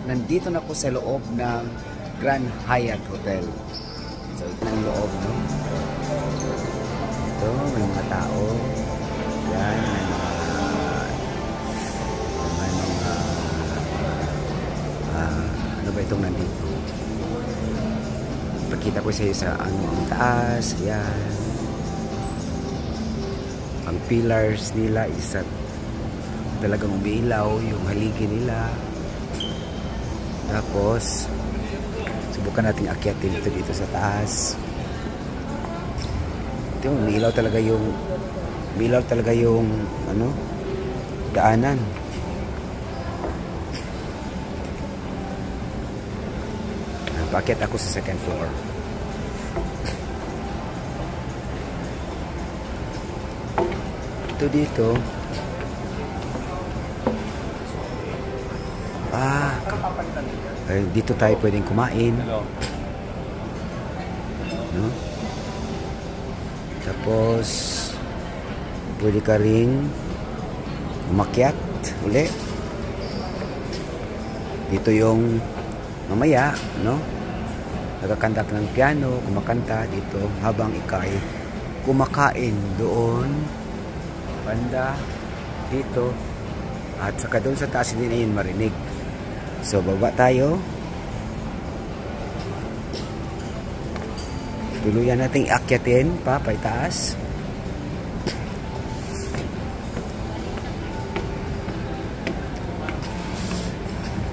nandito na ko sa loob ng Grand Hyatt Hotel. So, ito ang loob, no? Ito, may mga tao. Yan, may mga ano ba itong nandito? Pakita ko sa iyo sa ano ang taas. Yan. Ang pillars nila isa talagang umiilaw yung haligi nila. Tapos subukan natin akyatin dito sa taas. Ito, umiilaw talaga yung ano, daanan. Paakyat ako sa second floor. Ito dito. Dito tayo pwedeng kumain. No? Tapos pwede ka rin umakyat uli. Dito yung mamaya, no? Nagkakandak ng piano, kumakanta dito habang ikay kumakain doon banda dito at saka doon sa taas hindi na yun marinig. So baba tayo, tuluyan nating akyatin pa itaas.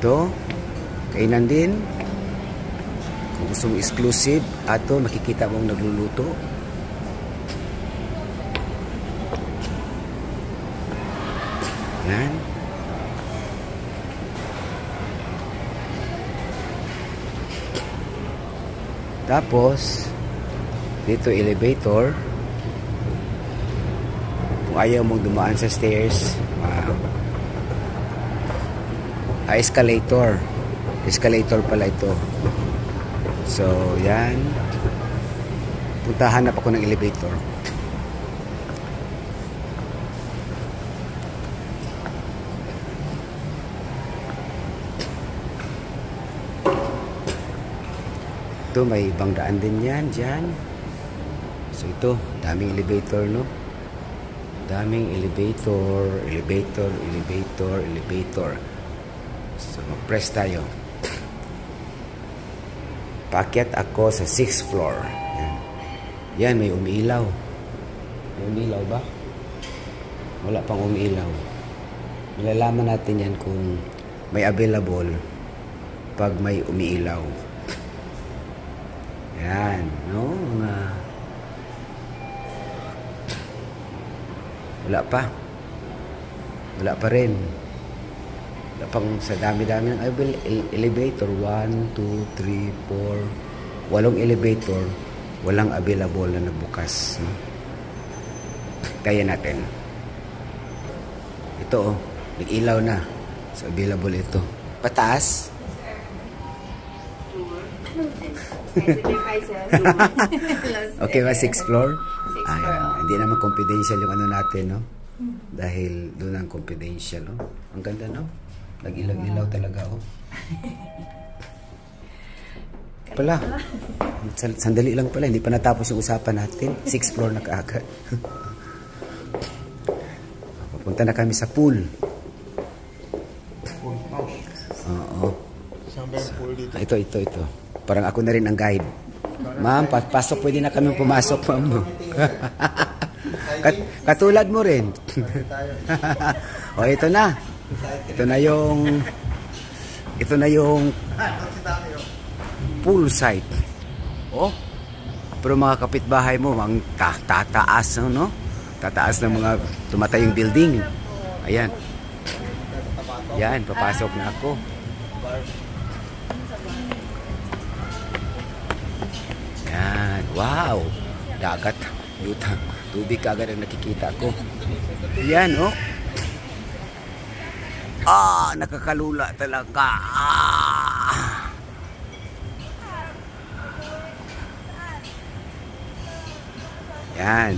Ito kainan din kung gusto mo exclusive. Ato makikita mong nagluluto. Yan. Tapos dito elevator. Kung ayaw mong dumaan sa stairs, escalator pala ito. So yan, puntahan na ako ng elevator. Ito may ibang daan din yan dyan. So ito, daming elevator, no? Daming elevator. So mag-press tayo. Paakyat ako sa 6th floor. Yan. Yan, may umiilaw. May umiilaw ba? Wala pang umiilaw. Malalaman natin yan kung may available pag may umiilaw. Yan, no? Wala pa rin. Wala pang sa dami-dami ng elevator. 1, 2, 3, 4 8 elevator. Walang available na nagbukas, no? Kaya natin. Ito, nag-ilaw na. So available ito. Pataas. Okay ba, 6th floor? Hindi naman confidential yung ano natin, no? Dahil doon ang confidential, no? Ang ganda, no? Nag-ilaw-ilaw talaga, oh. Pala, sandali lang pala, hindi pa natapos yung usapan natin. 6th floor na kaagad. Papunta na kami sa pool. Oo. Ito. Parang ako na rin ang guide. Ma'am, pasok, pwede na kami pumasok, ma'am. Katulad mo rin. O, ito na. Ito na yung pool site. Oh. Pero mga kapitbahay mo, ang tataas, no? Tataas ng mga tumatayong building. Ayan. Yan, papasok na ako. Yan, wow. Dagat, yuta, tubig agad ang nakikita ko. Yan, oh. Nakakalula talaga. Yan.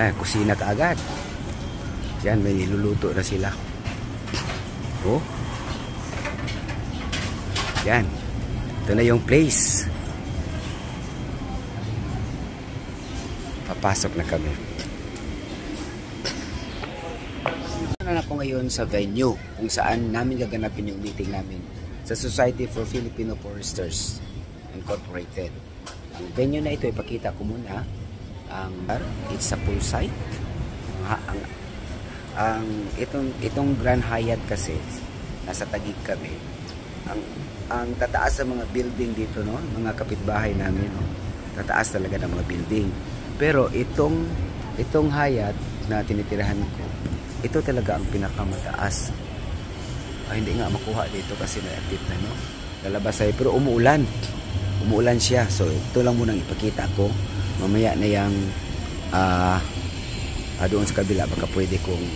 Yan, kusina kaagad. Yan, may niluluto na sila. Oh. Yan. Ito na yung place. Papasok na kami. Na ako ngayon sa venue kung saan namin gaganapin yung meeting namin sa Society for Filipino Foresters Incorporated. Ang venue na ito, ipakita ko muna. It's a poolside. Itong Grand Hyatt kasi nasa Taguig kami. Ang tataas sa mga building dito, no, mga kapitbahay namin, no, tataas talaga ng mga building. Pero itong Hyatt na tinitirahan ko, ito talaga ang pinakamataas. Hindi nga makuha dito kasi na-edit na, no, lalabas ay, pero umuulan siya. So ito lang munang ipakita ko. Mamaya na yung doon sa kabila baka pwede kong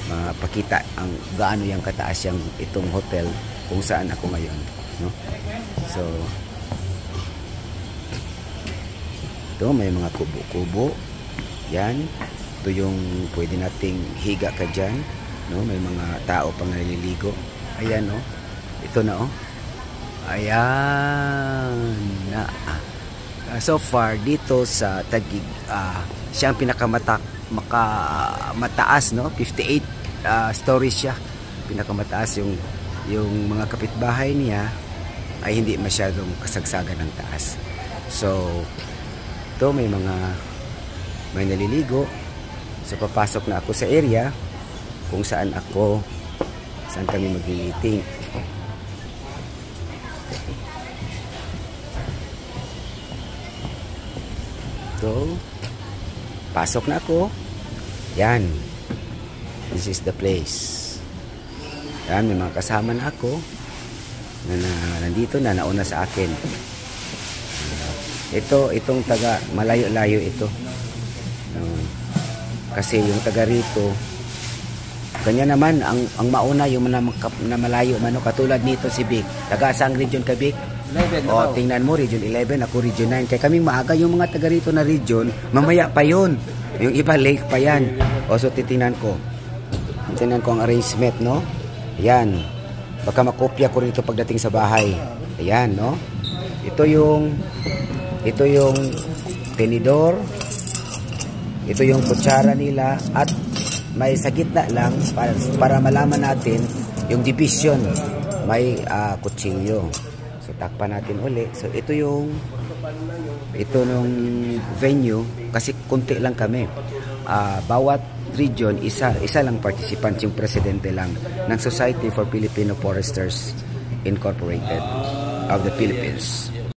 mapakita ang gaano yung kataas yung itong hotel kung saan ako ngayon, no? So ito may mga kubo-kubo. Yan, ito yung pwede nating higa ka dyan, no? May mga tao pang naliligo. Ayan, no? Ito na, oh. Ayan na. So far dito sa Taguig, siya ang pinakamataas, no? 58 stories siya. Pinakamataas. Yung mga kapitbahay niya ay hindi masyadong kasagsagan ng taas. So ito may naliligo. So papasok na ako sa area kung saan kami mag-meeting. So, pasok na ako. Yan. This is the place. Yan, may mga kasama na ako na nandito na, nauna sa akin. Itong taga malayo-layo ito. Kasi yung taga rito, kanya naman, ang mauna yung na malayo, katulad nito si Big. Taga saang region ka, Big? 11, o, tingnan mo, region 11, ako region 9. Kaya kaming maaga, yung mga taga rito na region, mamaya pa yun. Yung iba, lake pa yan. O, so titingnan ko. Titingnan ko ang arrangement, no? Ayan. Baka makopya ko rito pagdating sa bahay. Ayan, no? Ito yung tenidor. Ito yung kutsara nila. At may sa gitna lang, para malaman natin yung division. May kutsilyo. So takpan natin uli. So ito nung venue kasi kunti lang kami. Bawat region isa lang participant, yung presidente lang ng Society for Filipino Foresters Incorporated of the Philippines.